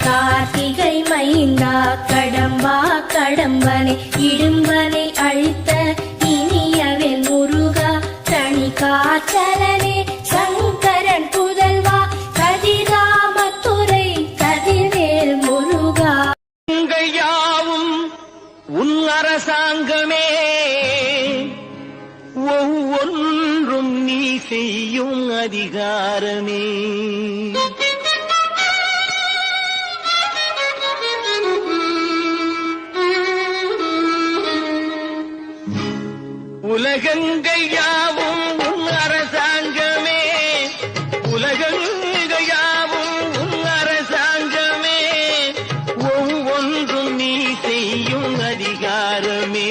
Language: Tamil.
கார்த்திகை மைந்தா கடம்பா கடம்பனை இடும்பனை அழித்த இனியவன் முருகா தனி காற்றலனே சங்கரன் புதல்வா கதிராமத்துறை கதிர்வேல் முருகா. யாவும் உன் அரசாங்கமே, ஒவ்வொன்றும் நீ செய்யும் அதிகாரமே. உலகங்கள் யாவும் உன் அரசாங்கமே, உலகங்கள் யாவும் உன் அரசாங்கமே, ஒவ்வொன்றும் நீ செய்யும் அதிகாரமே.